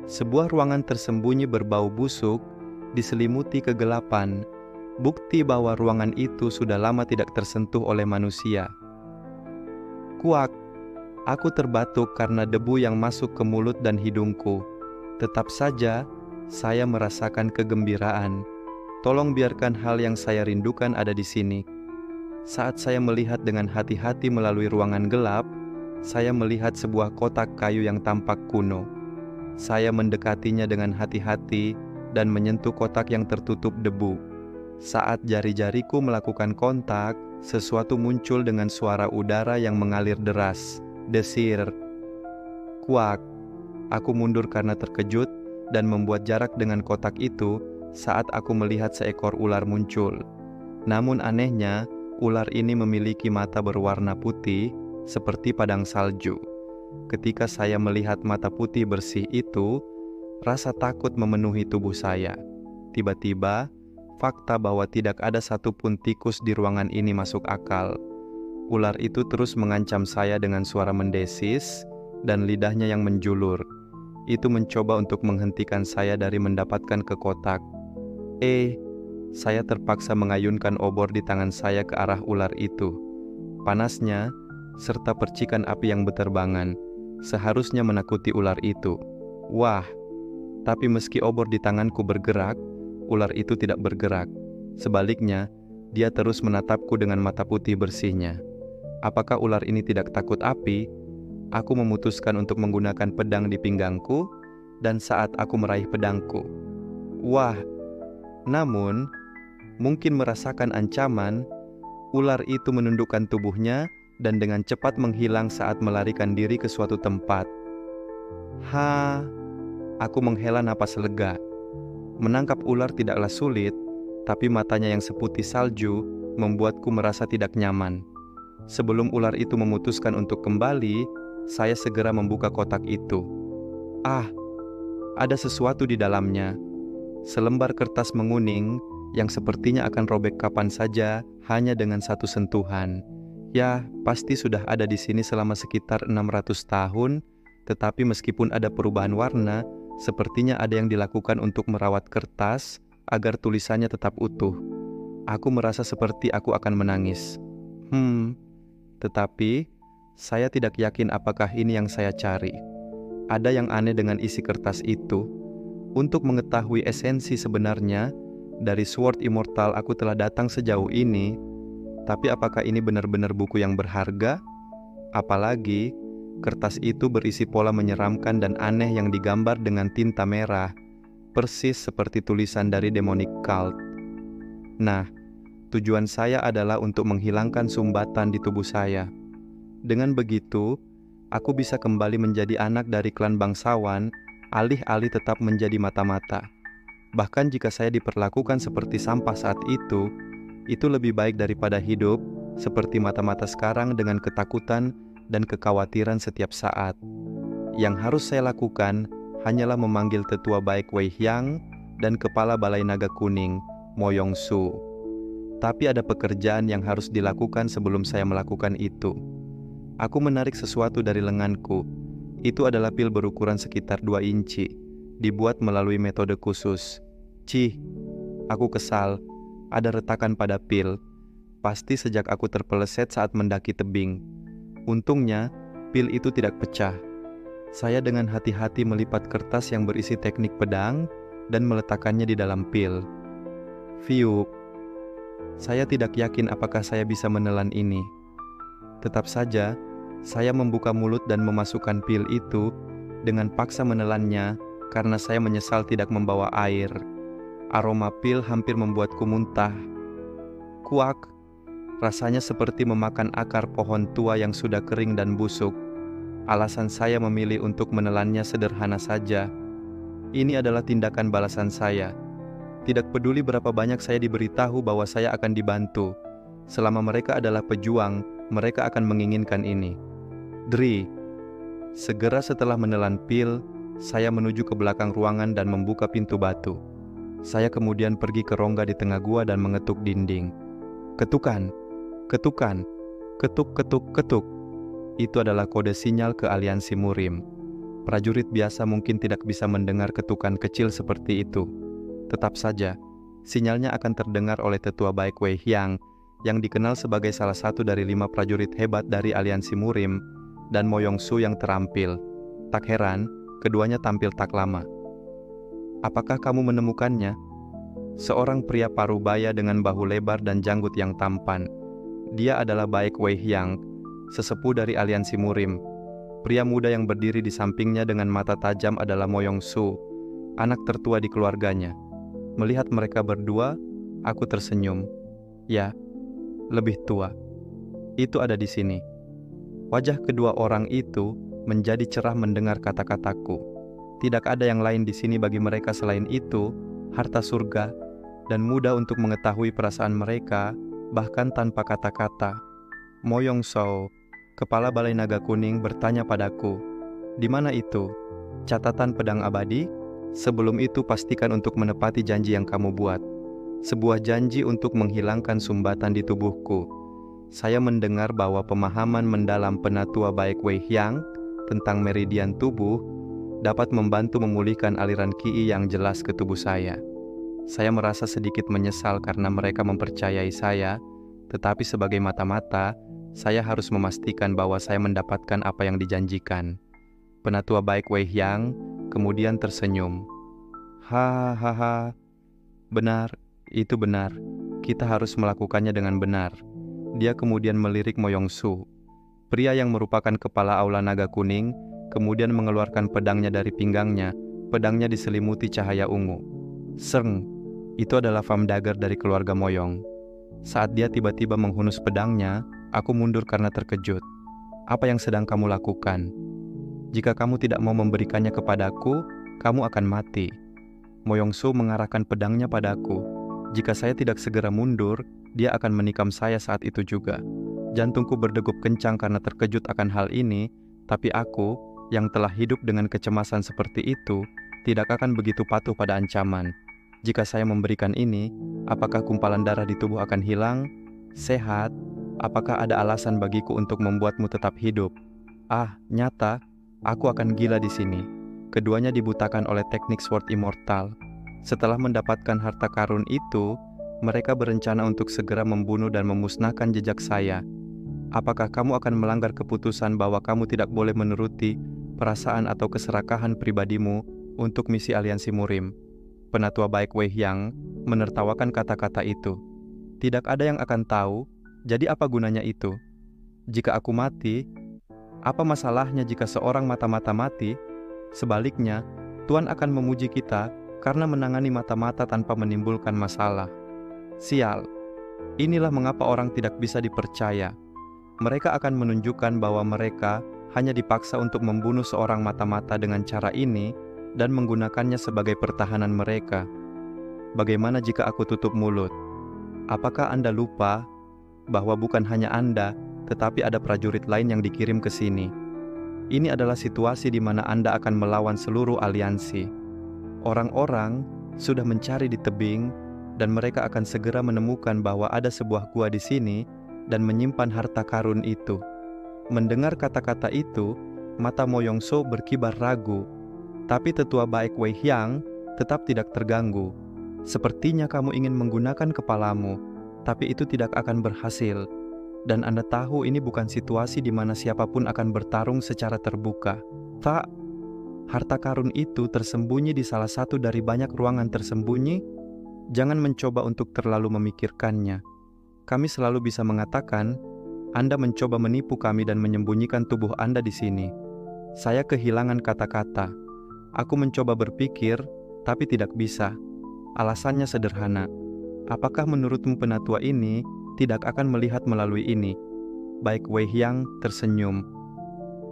Sebuah ruangan tersembunyi berbau busuk, diselimuti kegelapan, bukti bahwa ruangan itu sudah lama tidak tersentuh oleh manusia. Kuak, aku terbatuk karena debu yang masuk ke mulut dan hidungku. Tetap saja, saya merasakan kegembiraan. Tolong biarkan hal yang saya rindukan ada di sini. Saat saya melihat dengan hati-hati melalui ruangan gelap, saya melihat sebuah kotak kayu yang tampak kuno. Saya mendekatinya dengan hati-hati dan menyentuh kotak yang tertutup debu. Saat jari-jariku melakukan kontak, sesuatu muncul dengan suara udara yang mengalir deras. Desir. Kuak. Aku mundur karena terkejut dan membuat jarak dengan kotak itu saat aku melihat seekor ular muncul. Namun anehnya, ular ini memiliki mata berwarna putih seperti padang salju. Ketika saya melihat mata putih bersih itu, rasa takut memenuhi tubuh saya. Tiba-tiba, fakta bahwa tidak ada satupun tikus di ruangan ini masuk akal. Ular itu terus mengancam saya dengan suara mendesis dan lidahnya yang menjulur. Itu mencoba untuk menghentikan saya dari mendapatkan ke kotak. Saya terpaksa mengayunkan obor di tangan saya ke arah ular itu. Panasnya, serta percikan api yang berterbangan, seharusnya menakuti ular itu. Wah, tapi meski obor di tanganku bergerak, ular itu tidak bergerak. Sebaliknya, dia terus menatapku dengan mata putih bersihnya. Apakah ular ini tidak takut api? Aku memutuskan untuk menggunakan pedang di pinggangku, dan saat aku meraih pedangku, namun, mungkin merasakan ancaman, ular itu menundukkan tubuhnya dan dengan cepat menghilang saat melarikan diri ke suatu tempat. Aku menghela napas lega. Menangkap ular tidaklah sulit, tapi matanya yang seputih salju membuatku merasa tidak nyaman. Sebelum ular itu memutuskan untuk kembali, saya segera membuka kotak itu. Ada sesuatu di dalamnya. Selembar kertas menguning yang sepertinya akan robek kapan saja hanya dengan satu sentuhan. Ya, pasti sudah ada di sini selama sekitar 600 tahun, tetapi meskipun ada perubahan warna, sepertinya ada yang dilakukan untuk merawat kertas agar tulisannya tetap utuh. Aku merasa seperti aku akan menangis. Tetapi saya tidak yakin apakah ini yang saya cari. Ada yang aneh dengan isi kertas itu. Untuk mengetahui esensi sebenarnya, dari Sword Immortal aku telah datang sejauh ini, tapi apakah ini benar-benar buku yang berharga? Apalagi, kertas itu berisi pola menyeramkan dan aneh yang digambar dengan tinta merah, persis seperti tulisan dari Demonic Cult. Nah, tujuan saya adalah untuk menghilangkan sumbatan di tubuh saya. Dengan begitu, aku bisa kembali menjadi anak dari klan bangsawan, alih-alih tetap menjadi mata-mata. Bahkan jika saya diperlakukan seperti sampah saat itu lebih baik daripada hidup seperti mata-mata sekarang dengan ketakutan dan kekhawatiran setiap saat. Yang harus saya lakukan hanyalah memanggil tetua baik Wei Hyang dan kepala Balai Naga Kuning, Mo Yong-su. Tapi ada pekerjaan yang harus dilakukan sebelum saya melakukan itu. Aku menarik sesuatu dari lenganku. Itu adalah pil berukuran sekitar 2 inci, dibuat melalui metode khusus. Aku kesal. Ada retakan pada pil. Pasti sejak aku terpeleset saat mendaki tebing. Untungnya, pil itu tidak pecah. Saya dengan hati-hati melipat kertas yang berisi teknik pedang dan meletakkannya di dalam pil. Fiuk. Saya tidak yakin apakah saya bisa menelan ini. Tetap saja, saya membuka mulut dan memasukkan pil itu dengan paksa menelannya karena saya menyesal tidak membawa air. Aroma pil hampir membuatku muntah. Kuak, rasanya seperti memakan akar pohon tua yang sudah kering dan busuk. Alasan saya memilih untuk menelannya sederhana saja. Ini adalah tindakan balasan saya. Tidak peduli berapa banyak saya diberitahu bahwa saya akan dibantu. Selama mereka adalah pejuang, mereka akan menginginkan ini. Dri. Segera setelah menelan pil, saya menuju ke belakang ruangan dan membuka pintu batu. Saya kemudian pergi ke rongga di tengah gua dan mengetuk dinding. Ketukan, ketuk, ketuk. Itu adalah kode sinyal ke aliansi Murim. Prajurit biasa mungkin tidak bisa mendengar ketukan kecil seperti itu. Tetap saja, sinyalnya akan terdengar oleh tetua baik Wei Hyang yang dikenal sebagai salah satu dari 5 prajurit hebat dari aliansi Murim dan Mo Yong-su yang terampil. Tak heran, keduanya tampil tak lama. Apakah kamu menemukannya? Seorang pria parubaya dengan bahu lebar dan janggut yang tampan. Dia adalah baik Wei Hyang, sesepuh dari aliansi Murim. Pria muda yang berdiri di sampingnya dengan mata tajam adalah Mo Yong-su, anak tertua di keluarganya. Melihat mereka berdua, aku tersenyum. Ya, lebih tua. Itu ada di sini. Wajah kedua orang itu menjadi cerah mendengar kata-kataku. Tidak ada yang lain di sini bagi mereka selain itu, harta surga, dan mudah untuk mengetahui perasaan mereka, bahkan tanpa kata-kata. Mo Yong-su, kepala Balai Naga Kuning, bertanya padaku, "Di mana itu? Catatan pedang abadi? Sebelum itu pastikan untuk menepati janji yang kamu buat. Sebuah janji untuk menghilangkan sumbatan di tubuhku." Saya mendengar bahwa pemahaman mendalam penatua baik Wei Hyang tentang meridian tubuh dapat membantu memulihkan aliran qi yang jelas ke tubuh saya. Saya merasa sedikit menyesal karena mereka mempercayai saya, tetapi sebagai mata-mata, saya harus memastikan bahwa saya mendapatkan apa yang dijanjikan. Penatua baik Wei Hyang kemudian tersenyum. Hahaha, benar, itu benar. Kita harus melakukannya dengan benar. Dia kemudian melirik Mo Yong-su. Pria yang merupakan kepala Aula Naga Kuning kemudian mengeluarkan pedangnya dari pinggangnya. Pedangnya diselimuti cahaya ungu. Seng, itu adalah Fam Dagger dari keluarga Moyong. Saat dia tiba-tiba menghunus pedangnya, aku mundur karena terkejut. Apa yang sedang kamu lakukan? Jika kamu tidak mau memberikannya kepadaku, kamu akan mati. Mo Yong-su mengarahkan pedangnya padaku. Jika saya tidak segera mundur, dia akan menikam saya saat itu juga. Jantungku berdegup kencang karena terkejut akan hal ini, tapi aku, yang telah hidup dengan kecemasan seperti itu, tidak akan begitu patuh pada ancaman. Jika saya memberikan ini, apakah kumpalan darah di tubuh akan hilang? Sehat? Apakah ada alasan bagiku untuk membuatmu tetap hidup? Ah, nyata, aku akan gila di sini. Keduanya dibutakan oleh teknik Sword Immortal. Setelah mendapatkan harta karun itu, mereka berencana untuk segera membunuh dan memusnahkan jejak saya. Apakah kamu akan melanggar keputusan bahwa kamu tidak boleh menuruti perasaan atau keserakahan pribadimu untuk misi aliansi Murim? Penatua baik Wei Hyang menertawakan kata-kata itu. Tidak ada yang akan tahu, jadi apa gunanya itu? Jika aku mati, apa masalahnya jika seorang mata-mata mati? Sebaliknya, Tuhan akan memuji kita karena menangani mata-mata tanpa menimbulkan masalah. Sial, inilah mengapa orang tidak bisa dipercaya. Mereka akan menunjukkan bahwa mereka hanya dipaksa untuk membunuh seorang mata-mata dengan cara ini dan menggunakannya sebagai pertahanan mereka. Bagaimana jika aku tutup mulut? Apakah Anda lupa bahwa bukan hanya Anda, tetapi ada prajurit lain yang dikirim ke sini? Ini adalah situasi di mana Anda akan melawan seluruh aliansi. Orang-orang sudah mencari di tebing, dan mereka akan segera menemukan bahwa ada sebuah gua di sini dan menyimpan harta karun itu. Mendengar kata-kata itu, mata Mo Yong-su berkibar ragu. Tapi tetua baik Wei Hyang tetap tidak terganggu. Sepertinya kamu ingin menggunakan kepalamu, tapi itu tidak akan berhasil. Dan Anda tahu ini bukan situasi di mana siapapun akan bertarung secara terbuka. Tak, harta karun itu tersembunyi di salah satu dari banyak ruangan tersembunyi. Jangan mencoba untuk terlalu memikirkannya. Kami selalu bisa mengatakan, Anda mencoba menipu kami dan menyembunyikan tubuh Anda di sini. Saya kehilangan kata-kata. Aku mencoba berpikir, tapi tidak bisa. Alasannya sederhana. Apakah menurutmu penatua ini tidak akan melihat melalui ini? Baik Wei Hyang tersenyum.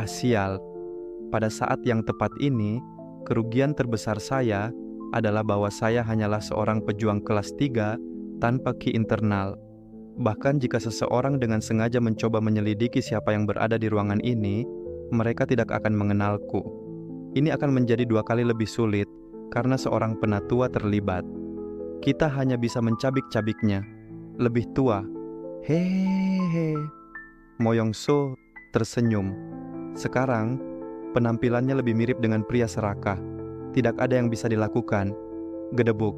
Sial, pada saat yang tepat ini, kerugian terbesar saya adalah bahwa saya hanyalah seorang pejuang kelas 3 tanpa ki internal. Bahkan jika seseorang dengan sengaja mencoba menyelidiki siapa yang berada di ruangan ini, mereka tidak akan mengenalku. Ini akan menjadi 2 kali lebih sulit karena seorang penatua terlibat. Kita hanya bisa mencabik-cabiknya. Lebih tua. Hehehe. Mo Yong-su tersenyum. Sekarang, Penampilannya lebih mirip dengan pria serakah. Tidak ada yang bisa dilakukan. Gedebuk.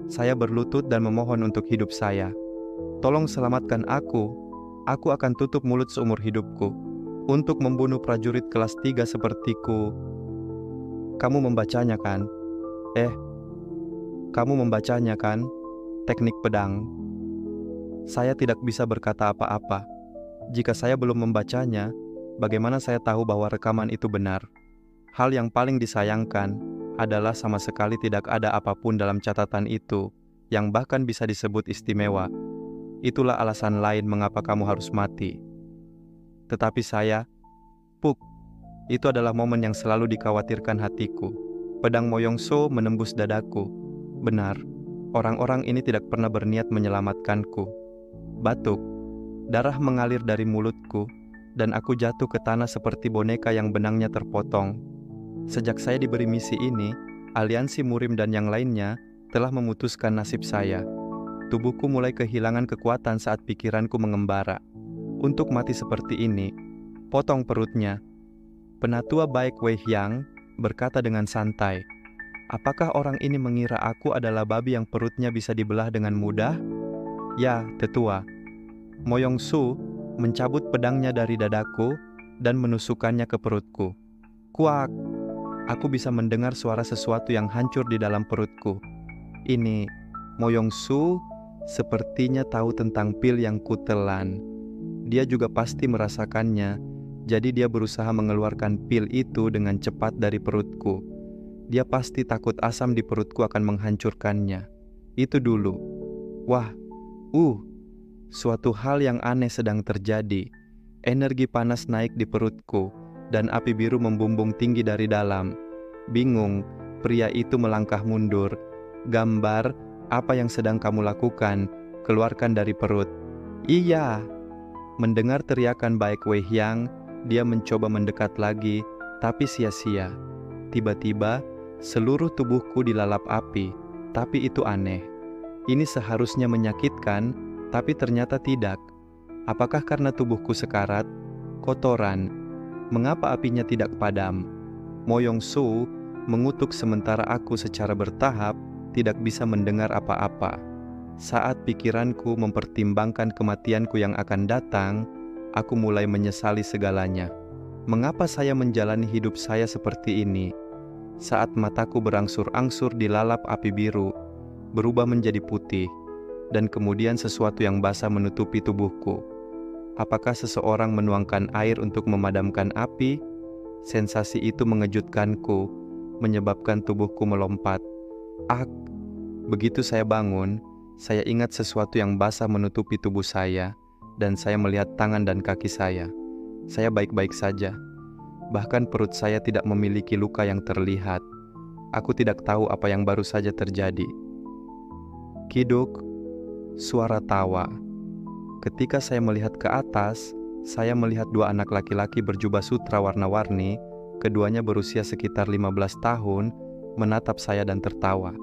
Saya berlutut dan memohon untuk hidup saya. Tolong selamatkan aku. Aku akan tutup mulut seumur hidupku. Untuk membunuh prajurit kelas 3 sepertiku. Kamu membacanya kan? Kamu membacanya kan? Teknik pedang. Saya tidak bisa berkata apa-apa. Jika saya belum membacanya, bagaimana saya tahu bahwa rekaman itu benar? Hal yang paling disayangkan adalah sama sekali tidak ada apapun dalam catatan itu yang bahkan bisa disebut istimewa. Itulah alasan lain mengapa kamu harus mati. Tetapi saya, Puk, itu adalah momen yang selalu dikhawatirkan hatiku. Pedang Moyongso menembus dadaku. Benar, orang-orang ini tidak pernah berniat menyelamatkanku. Batuk, darah mengalir dari mulutku, dan aku jatuh ke tanah seperti boneka yang benangnya terpotong. Sejak saya diberi misi ini, aliansi Murim dan yang lainnya telah memutuskan nasib saya. Tubuhku mulai kehilangan kekuatan saat pikiranku mengembara. Untuk mati seperti ini, potong perutnya. Penatua baik Wei Hyang berkata dengan santai, apakah orang ini mengira aku adalah babi yang perutnya bisa dibelah dengan mudah? Ya, tetua. Moyongsu mencabut pedangnya dari dadaku dan menusukkannya ke perutku. Kuak! Aku bisa mendengar suara sesuatu yang hancur di dalam perutku. Ini, Moyongsu sepertinya tahu tentang pil yang kutelan. Dia juga pasti merasakannya, jadi dia berusaha mengeluarkan pil itu dengan cepat dari perutku. Dia pasti takut asam di perutku akan menghancurkannya. Itu dulu. Wah, suatu hal yang aneh sedang terjadi. Energi panas naik di perutku, dan api biru membumbung tinggi dari dalam. Bingung, pria itu melangkah mundur. Gambar, apa yang sedang kamu lakukan? Keluarkan dari perut. Iya. Mendengar teriakan baik Wei Hyang, dia mencoba mendekat lagi, tapi sia-sia. Tiba-tiba, seluruh tubuhku dilalap api, tapi itu aneh. Ini seharusnya menyakitkan, tapi ternyata tidak. Apakah karena tubuhku sekarat? Kotoran. Mengapa apinya tidak padam? Moyongsu mengutuk sementara aku secara bertahap tidak bisa mendengar apa-apa. Saat pikiranku mempertimbangkan kematianku yang akan datang, aku mulai menyesali segalanya. Mengapa saya menjalani hidup saya seperti ini? Saat mataku berangsur-angsur dilalap api biru, berubah menjadi putih, dan kemudian sesuatu yang basah menutupi tubuhku. Apakah seseorang menuangkan air untuk memadamkan api? Sensasi itu mengejutkanku, menyebabkan tubuhku melompat. Begitu saya bangun, saya ingat sesuatu yang basah menutupi tubuh saya, dan saya melihat tangan dan kaki saya. Saya baik-baik saja. Bahkan perut saya tidak memiliki luka yang terlihat. Aku tidak tahu apa yang baru saja terjadi. Kiduk, suara tawa. Ketika saya melihat ke atas, saya melihat dua anak laki-laki berjubah sutra warna-warni, keduanya berusia sekitar 15 tahun, menatap saya dan tertawa.